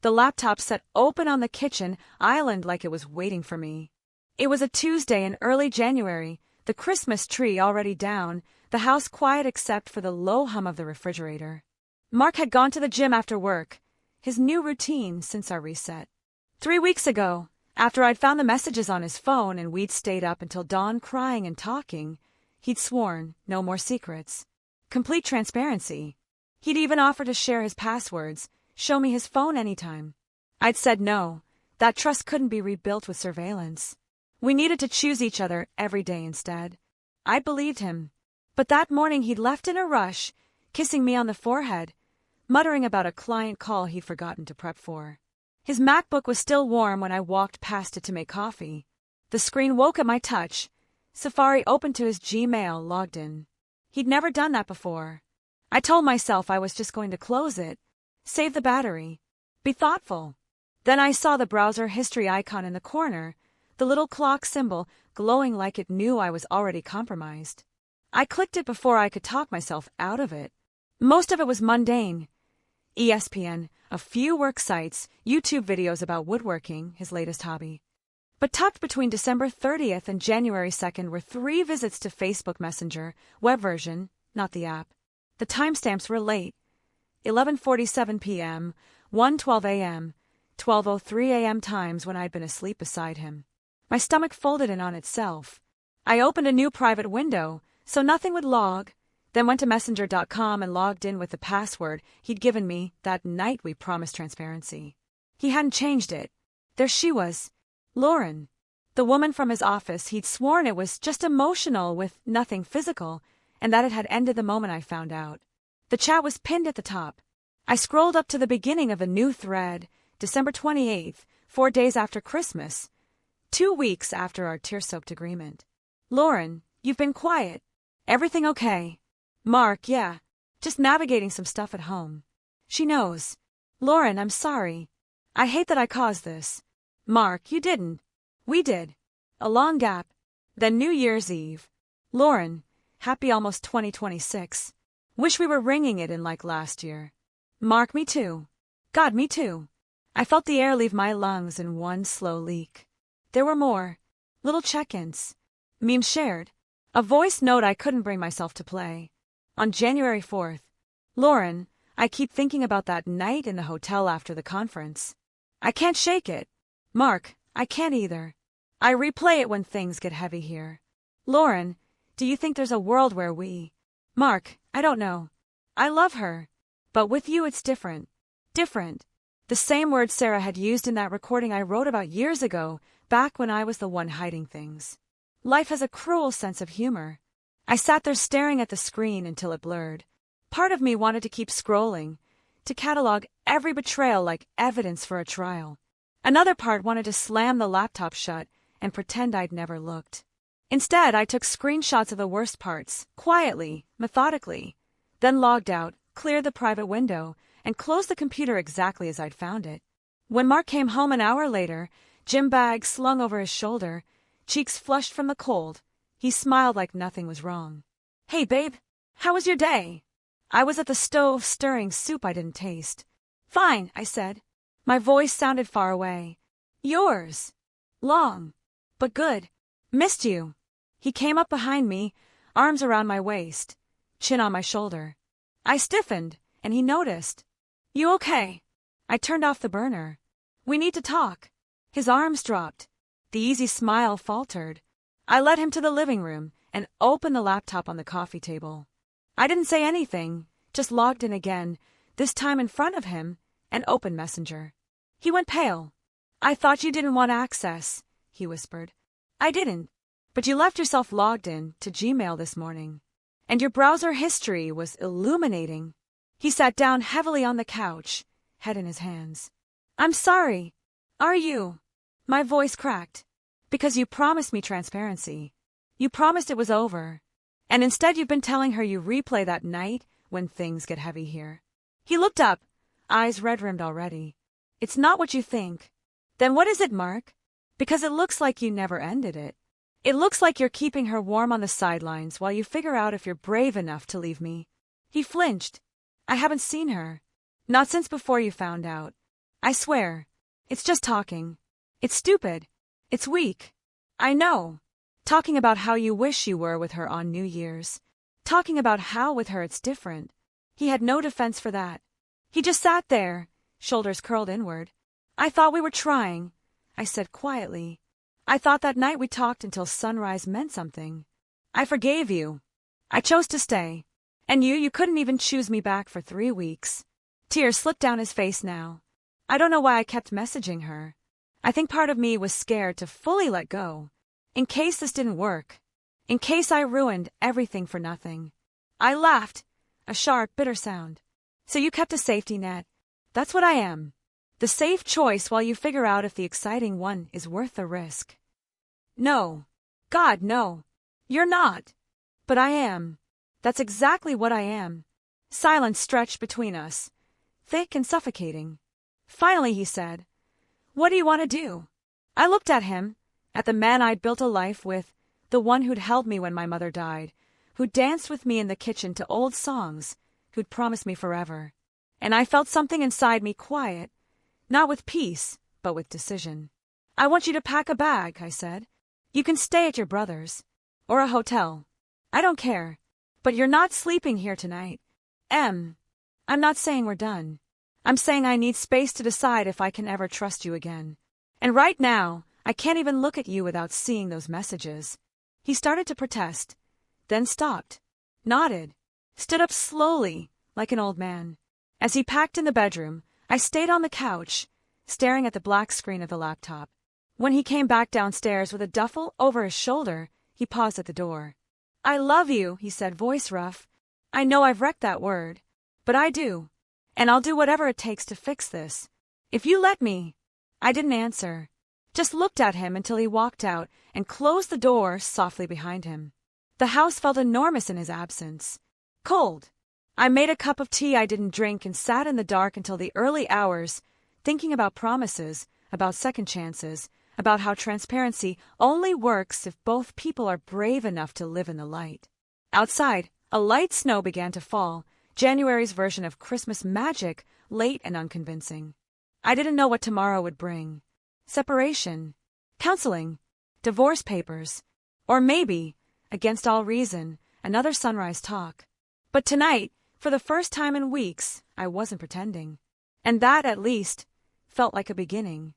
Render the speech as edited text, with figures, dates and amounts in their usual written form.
The laptop sat open on the kitchen island like it was waiting for me. It was a Tuesday in early January, the Christmas tree already down, the house quiet except for the low hum of the refrigerator. Mark had gone to the gym after work, his new routine since our reset. 3 weeks ago, after I'd found the messages on his phone and we'd stayed up until dawn crying and talking, he'd sworn no more secrets. Complete transparency. He'd even offered to share his passwords, show me his phone anytime. I'd said no, that trust couldn't be rebuilt with surveillance. We needed to choose each other every day instead. I believed him. But that morning he'd left in a rush, kissing me on the forehead, muttering about a client call he'd forgotten to prep for. His MacBook was still warm when I walked past it to make coffee. The screen woke at my touch. Safari opened to his Gmail, logged in. He'd never done that before. I told myself I was just going to close it, save the battery, be thoughtful. Then I saw the browser history icon in the corner, the little clock symbol glowing like it knew I was already compromised. I clicked it before I could talk myself out of it. Most of it was mundane. ESPN, a few work sites, YouTube videos about woodworking, his latest hobby. But tucked between December 30th and January 2nd were 3 visits to Facebook Messenger, web version, not the app. The timestamps were late. 11:47 p.m., 1:12 a.m., 12:03 a.m. times when I'd been asleep beside him. My stomach folded in on itself. I opened a new private window, so nothing would log, then went to messenger.com and logged in with the password he'd given me that night we promised transparency. He hadn't changed it. There she was, Lauren. The woman from his office. He'd sworn it was just emotional with nothing physical, and that it had ended the moment I found out. The chat was pinned at the top. I scrolled up to the beginning of a new thread, December 28th, 4 days after Christmas, 2 weeks after our tear-soaked agreement. Lauren, you've been quiet. Everything okay? Mark, yeah. Just navigating some stuff at home. She knows. Lauren, I'm sorry. I hate that I caused this. Mark, you didn't. We did. A long gap. Then New Year's Eve. Lauren, happy almost 2026. Wish we were ringing it in like last year. Mark, me too. God, me too. I felt the air leave my lungs in one slow leak. There were more. Little check-ins. Memes shared. A voice note I couldn't bring myself to play. On January 4th. Lauren, I keep thinking about that night in the hotel after the conference. I can't shake it. Mark, I can't either. I replay it when things get heavy here. Lauren, do you think there's a world where we... Mark, I don't know. I love her. But with you it's different. Different. The same word Sarah had used in that recording I wrote about years ago, back when I was the one hiding things. Life has a cruel sense of humor. I sat there staring at the screen until it blurred. Part of me wanted to keep scrolling, to catalog every betrayal like evidence for a trial. Another part wanted to slam the laptop shut and pretend I'd never looked. Instead, I took screenshots of the worst parts, quietly, methodically, then logged out, cleared the private window, and closed the computer exactly as I'd found it. When Mark came home an hour later, gym bag slung over his shoulder, cheeks flushed from the cold, he smiled like nothing was wrong. Hey, babe, how was your day? I was at the stove stirring soup I didn't taste. Fine, I said. My voice sounded far away. Yours. Long. But good. Missed you. He came up behind me, arms around my waist, chin on my shoulder. I stiffened, and he noticed. You okay? I turned off the burner. We need to talk. His arms dropped. The easy smile faltered. I led him to the living room and opened the laptop on the coffee table. I didn't say anything, just logged in again, this time in front of him, and opened Messenger. He went pale. I thought you didn't want access, he whispered. I didn't, but you left yourself logged in to Gmail this morning, and your browser history was illuminating. He sat down heavily on the couch, head in his hands. I'm sorry. Are you? My voice cracked. Because you promised me transparency. You promised it was over. And instead you've been telling her you replay that night when things get heavy here. He looked up, eyes red-rimmed already. It's not what you think. Then what is it, Mark? Because it looks like you never ended it. It looks like you're keeping her warm on the sidelines while you figure out if you're brave enough to leave me. He flinched. I haven't seen her. Not since before you found out. I swear. It's just talking. It's stupid. It's weak. I know. Talking about how you wish you were with her on New Year's. Talking about how with her it's different. He had no defense for that. He just sat there, shoulders curled inward. I thought we were trying, I said quietly. I thought that night we talked until sunrise meant something. I forgave you. I chose to stay. And you couldn't even choose me back for 3 weeks. Tears slipped down his face now. I don't know why I kept messaging her. I think part of me was scared to fully let go. In case this didn't work. In case I ruined everything for nothing. I laughed, a sharp, bitter sound. So you kept a safety net. That's what I am. The safe choice while you figure out if the exciting one is worth the risk. No. God, no. You're not. But I am. That's exactly what I am. Silence stretched between us, thick and suffocating. Finally he said, "What do you want to do?" I looked at him, at the man I'd built a life with, the one who'd held me when my mother died, who'd danced with me in the kitchen to old songs, who'd promised me forever. And I felt something inside me quiet, not with peace, but with decision. "I want you to pack a bag," I said. "You can stay at your brother's, or a hotel. I don't care. But you're not sleeping here tonight. I'm not saying we're done. I'm saying I need space to decide if I can ever trust you again. And right now, I can't even look at you without seeing those messages." He started to protest, then stopped, nodded, stood up slowly, like an old man. As he packed in the bedroom, I stayed on the couch, staring at the black screen of the laptop. When he came back downstairs with a duffel over his shoulder, he paused at the door. "I love you," he said, voice rough. "I know I've wrecked that word, but I do. And I'll do whatever it takes to fix this. If you let me." I didn't answer, just looked at him until he walked out and closed the door softly behind him. The house felt enormous in his absence. Cold. I made a cup of tea I didn't drink and sat in the dark until the early hours, thinking about promises, about second chances, about how transparency only works if both people are brave enough to live in the light. Outside, a light snow began to fall, January's version of Christmas magic, late and unconvincing. I didn't know what tomorrow would bring. Separation, counseling, divorce papers, or maybe, against all reason, another sunrise talk. But tonight, for the first time in weeks, I wasn't pretending. And that, at least, felt like a beginning.